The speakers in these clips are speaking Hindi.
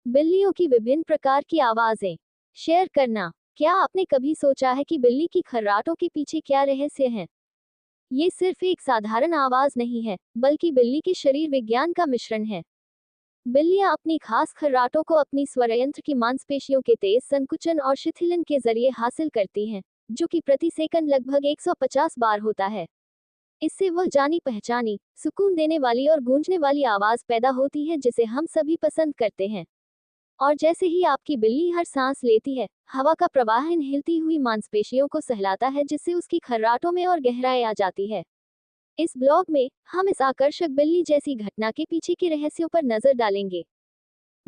बिल्लियों की विभिन्न प्रकार की आवाजें शेयर करना। क्या आपने कभी सोचा है कि बिल्ली की खर्राटों के पीछे क्या रहस्य है? ये सिर्फ एक साधारण आवाज नहीं है, बल्कि बिल्ली के शरीर विज्ञान का मिश्रण है। बिल्लियां अपनी खास खर्राटों को अपनी स्वरयंत्र की मांसपेशियों के तेज संकुचन और शिथिलन के जरिए हासिल करती हैं, जो कि प्रति सेकंड लगभग 150 बार होता है। इससे वह जानी पहचानी, सुकून देने वाली और गूंजने वाली आवाज पैदा होती है जिसे हम सभी पसंद करते हैं। और जैसे ही आपकी बिल्ली हर सांस लेती है, हवा का प्रवाह इन हिलती हुई मांसपेशियों को सहलाता है, जिससे उसकी खर्राटों में और गहराई आ जाती है। इस ब्लॉग में हम इस आकर्षक बिल्ली जैसी घटना के पीछे के रहस्यों पर नजर डालेंगे।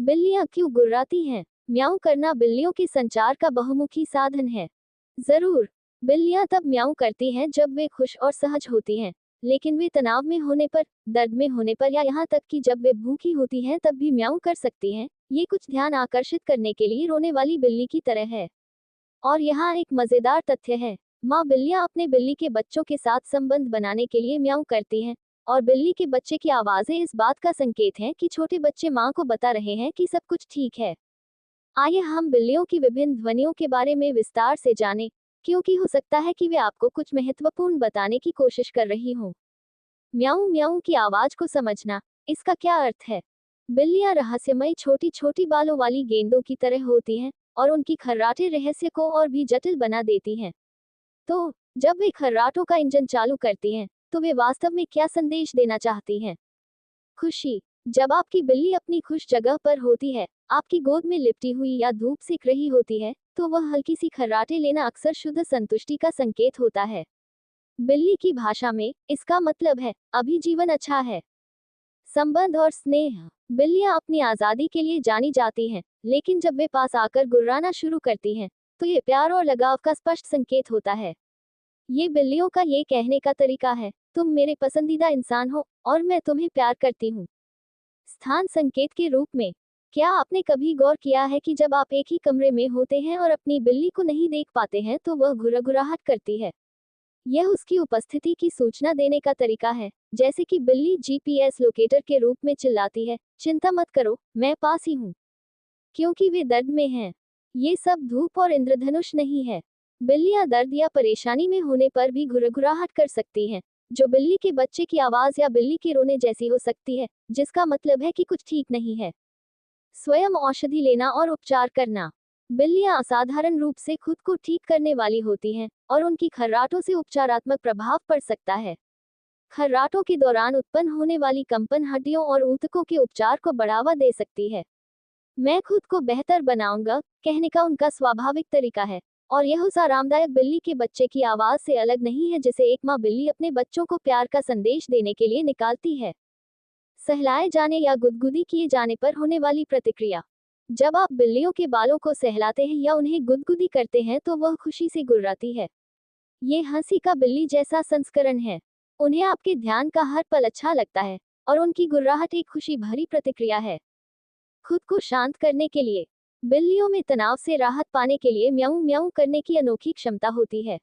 बिल्लियां क्यों गुर्राती हैं? म्याऊं करना बिल्लियों के संचार का बहुमुखी साधन है। जरूर, बिल्लियां तब म्याऊं करती हैं जब वे खुश और सहज होती हैं, लेकिन वे तनाव में होने पर, दर्द में होने पर या यहाँ तक कि जब वे भूखी होती हैं तब भी म्याऊं कर सकती हैं। ये कुछ ध्यान आकर्षित करने के लिए रोने वाली बिल्ली की तरह है। और यहाँ एक मजेदार तथ्य है, माँ बिल्लियां अपने बिल्ली के बच्चों के साथ संबंध बनाने के लिए म्याऊं करती हैं, और बिल्ली के बच्चे की आवाजें इस बात का संकेत हैं कि छोटे बच्चे माँ को बता रहे हैं कि सब कुछ ठीक है। आइए हम बिल्लियों की विभिन्न ध्वनियों के बारे में विस्तार से जानें, क्योंकि हो सकता है कि वे आपको कुछ महत्वपूर्ण बताने की कोशिश कर रही हों। म्याऊं म्याऊं की आवाज को समझना, इसका क्या अर्थ है? बिल्लियां रहस्यमयी छोटी छोटी बालों वाली गेंदों की तरह होती हैं, और उनकी खर्राटे रहस्य को और भी जटिल बना देती हैं। तो जब वे खर्राटों का इंजन चालू करती हैं, तो वे वास्तव में क्या संदेश देना चाहती हैं? खुशी। जब आपकी बिल्ली अपनी खुश जगह पर होती है, आपकी गोद में लिपटी हुई या धूप सेक रही होती है, तो वह हल्की सी खर्राटे लेना अक्सर शुद्ध संतुष्टि का संकेत होता है। बिल्ली की भाषा में इसका मतलब है, अभी जीवन अच्छा है। संबंध और स्नेह। बिल्लियां अपनी आजादी के लिए जानी जाती हैं, लेकिन जब वे पास आकर गुर्राना शुरू करती हैं, तो ये प्यार और लगाव का स्पष्ट संकेत होता है। ये बिल्लियों का ये कहने का तरीका है, तुम मेरे पसंदीदा इंसान हो, और मैं तुम्हें प्यार करती हूँ। स्थान संकेत के रूप में, क्या आपने कभी गौर किया है कि जब आप एक ही कमरे में होते हैं और अपनी बिल्ली को नहीं देख पाते हैं तो वह घुरघुराहट करती है? यह उसकी उपस्थिति की सूचना देने का तरीका है, जैसे कि बिल्ली जीपीएस लोकेटर के रूप में चिल्लाती है, चिंता मत करो, मैं पास ही हूँ। क्योंकि वे दर्द में हैं। ये सब धूप और इंद्रधनुष नहीं है। बिल्लियां दर्द या परेशानी में होने पर भी घुरघुराहट कर सकती हैं, जो बिल्ली के बच्चे की आवाज या बिल्ली के रोने जैसी हो सकती है, जिसका मतलब है कि कुछ ठीक नहीं है। स्वयं औषधि लेना और उपचार करना। बिल्लियां असाधारण रूप से खुद को ठीक करने वाली होती हैं, और उनकी खर्राटों से उपचारात्मक प्रभाव पड़ सकता है। खर्राटों के दौरान उत्पन्न होने वाली कंपन हड्डियों और ऊतकों के उपचार को बढ़ावा दे सकती है। मैं खुद को बेहतर बनाऊंगा कहने का उनका स्वाभाविक तरीका है, और यह उस आरामदायक बिल्ली के बच्चे की आवाज से अलग नहीं है जिसे एक माँ बिल्ली अपने बच्चों को प्यार का संदेश देने के लिए निकालती है। सहलाए जाने या गुदगुदी किए जाने पर होने वाली प्रतिक्रिया। जब आप बिल्लियों के बालों को सहलाते हैं या उन्हें गुदगुदी करते हैं तो वह खुशी से गुर्राती है। ये हंसी का बिल्ली जैसा संस्करण है। उन्हें आपके ध्यान का हर पल अच्छा लगता है, और उनकी गुर्राहट एक खुशी भरी प्रतिक्रिया है। खुद को शांत करने के लिए। बिल्लियों में तनाव से राहत पाने के लिए म्याऊं म्याऊं करने की अनोखी क्षमता होती है।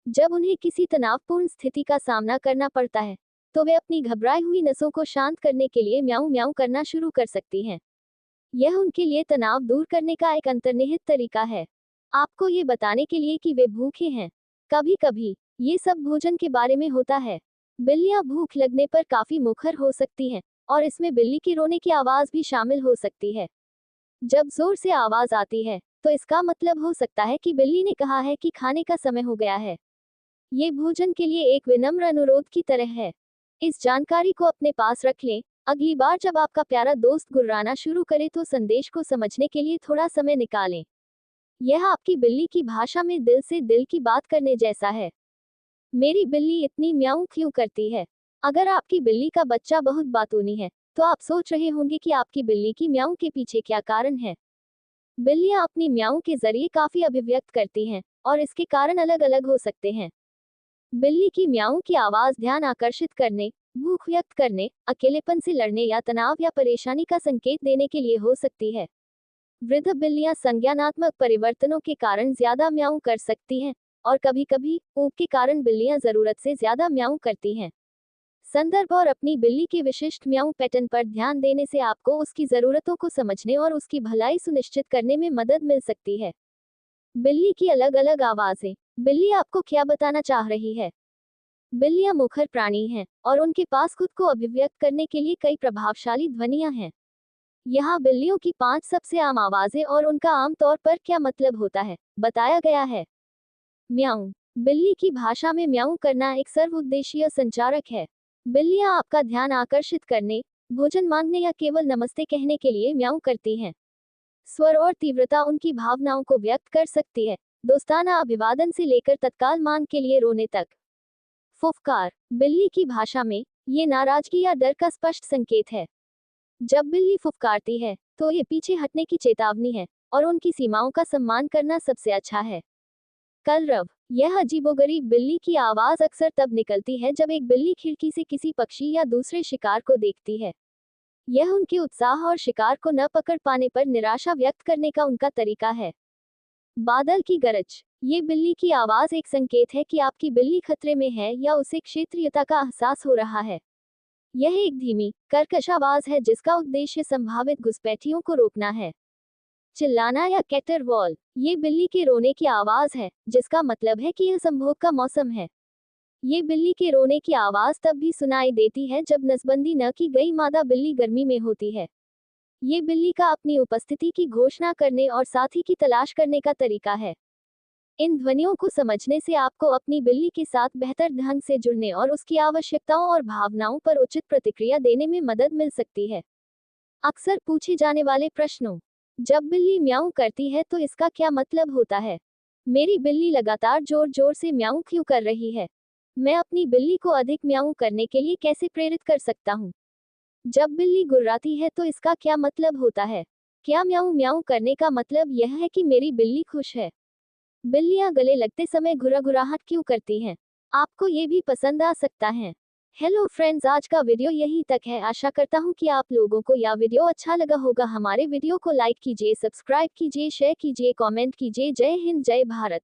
जब उन्हें किसी तनावपूर्ण स्थिति का सामना करना पड़ता है, तो वे अपनी घबराई हुई नसों को शांत करने के लिए म्याऊं म्याऊं करना शुरू कर सकती हैं। यह उनके लिए तनाव दूर करने का एक अंतर्निहित तरीका है, आपको ये बताने के लिए कि वे भूखे हैं। कभी कभी ये सब भोजन के बारे में होता है। बिल्लियां भूख लगने पर काफी मुखर हो सकती हैं, और इसमें बिल्ली के रोने की आवाज भी शामिल हो सकती है। जब जोर से आवाज आती है, तो इसका मतलब हो सकता है कि बिल्ली ने कहा है कि खाने का समय हो गया है। ये भोजन के लिए एक विनम्र अनुरोध की तरह है। इस जानकारी को अपने पास रख लें। अगली बार जब आपका प्यारा दोस्त गुर्राना शुरू करे तो संदेश को समझने के लिए थोड़ा समय निकालें। यह आपकी बिल्ली की भाषा में दिल से दिल की बात करने जैसा है। मेरी बिल्ली इतनी म्याऊं क्यों करती है? अगर आपकी बिल्ली का बच्चा बहुत बातूनी है, तो आप सोच रहे होंगे कि आपकी बिल्ली की म्याऊं के पीछे क्या कारण है। बिल्लियां अपनी म्याऊं के जरिए काफी अभिव्यक्त करती हैं, और इसके कारण अलग अलग हो सकते हैं। बिल्ली की म्याऊं की आवाज ध्यान आकर्षित करने, भूख व्यक्त करने, अकेलेपन से लड़ने या तनाव या परेशानी का संकेत देने के लिए हो सकती है। वृद्ध बिल्लियां संज्ञानात्मक परिवर्तनों के कारण ज्यादा म्याऊं कर सकती हैं, और कभी-कभी ऊब के कारण बिल्लियां जरूरत से ज्यादा म्याऊं करती हैं। संदर्भ और अपनी बिल्ली के विशिष्ट म्याऊं पैटर्न पर ध्यान देने से आपको उसकी जरूरतों को समझने और उसकी भलाई सुनिश्चित करने में मदद मिल सकती है। बिल्ली की अलग अलग आवाजें। बिल्ली आपको क्या बताना चाह रही है? बिल्लियां मुखर प्राणी हैं और उनके पास खुद को अभिव्यक्त करने के लिए कई प्रभावशाली ध्वनियां हैं। यहाँ बिल्लियों की 5 सबसे आम आवाजें और उनका आम तौर पर क्या मतलब होता है बताया गया है। म्याऊं। बिल्ली की भाषा में म्याऊं करना एक सर्वउद्देशीय संचारक है। बिल्लियां आपका ध्यान आकर्षित करने, भोजन मांगने या केवल नमस्ते कहने के लिए म्याऊं करती हैं। स्वर और तीव्रता उनकी भावनाओं को व्यक्त कर सकती है, दोस्ताना अभिवादन से लेकर तत्काल मांग के लिए रोने तक। फुफकार। बिल्ली की भाषा में ये नाराजगी या डर का स्पष्ट संकेत है। जब बिल्ली फुफकारती है तो ये पीछे हटने की चेतावनी है और उनकी सीमाओं का सम्मान करना सबसे अच्छा है। कलरव। यह अजीबोगरीब बिल्ली की आवाज अक्सर तब निकलती है जब एक बिल्ली खिड़की से किसी पक्षी या दूसरे शिकार को देखती है। यह उनके उत्साह और शिकार को न पकड़ पाने पर निराशा व्यक्त करने का उनका तरीका है। बादल की गरज। ये बिल्ली की आवाज एक संकेत है कि आपकी बिल्ली खतरे में है या उसे क्षेत्रीयता का एहसास हो रहा है। यह एक धीमी, कर्कश आवाज है जिसका उद्देश्य संभावित घुसपैठियों को रोकना है। चिल्लाना या कैटरवॉल। ये बिल्ली के रोने की आवाज है, जिसका मतलब है कि यह संभोग का मौसम है। ये बिल्ली के रोने की आवाज तब भी सुनाई देती है जब नसबंदी न की गई मादा बिल्ली गर्मी में होती है। ये बिल्ली का अपनी उपस्थिति की घोषणा करने और साथी की तलाश करने का तरीका है। इन ध्वनियों को समझने से आपको अपनी बिल्ली के साथ बेहतर ढंग से जुड़ने और उसकी आवश्यकताओं और भावनाओं पर उचित प्रतिक्रिया देने में मदद मिल सकती है। अक्सर पूछे जाने वाले प्रश्नों। जब बिल्ली म्याऊं करती है तो इसका क्या मतलब होता है? मेरी बिल्ली लगातार जोर जोर से म्याऊं क्यों कर रही है? मैं अपनी बिल्ली को अधिक म्याऊं करने के लिए कैसे प्रेरित कर सकता हूँ? जब बिल्ली गुर्राती है तो इसका क्या मतलब होता है? क्या म्याऊं म्याऊं करने का मतलब यह है कि मेरी बिल्ली खुश है? बिल्लियां गले लगते समय घुराघुराहट क्यों करती हैं? आपको ये भी पसंद आ सकता है। हेलो फ्रेंड्स, आज का वीडियो यहीं तक है। आशा करता हूँ कि आप लोगों को यह वीडियो अच्छा लगा होगा। हमारे वीडियो को लाइक कीजिए, सब्सक्राइब कीजिए, शेयर कीजिए, कमेंट कीजिए। जय हिंद, जय भारत।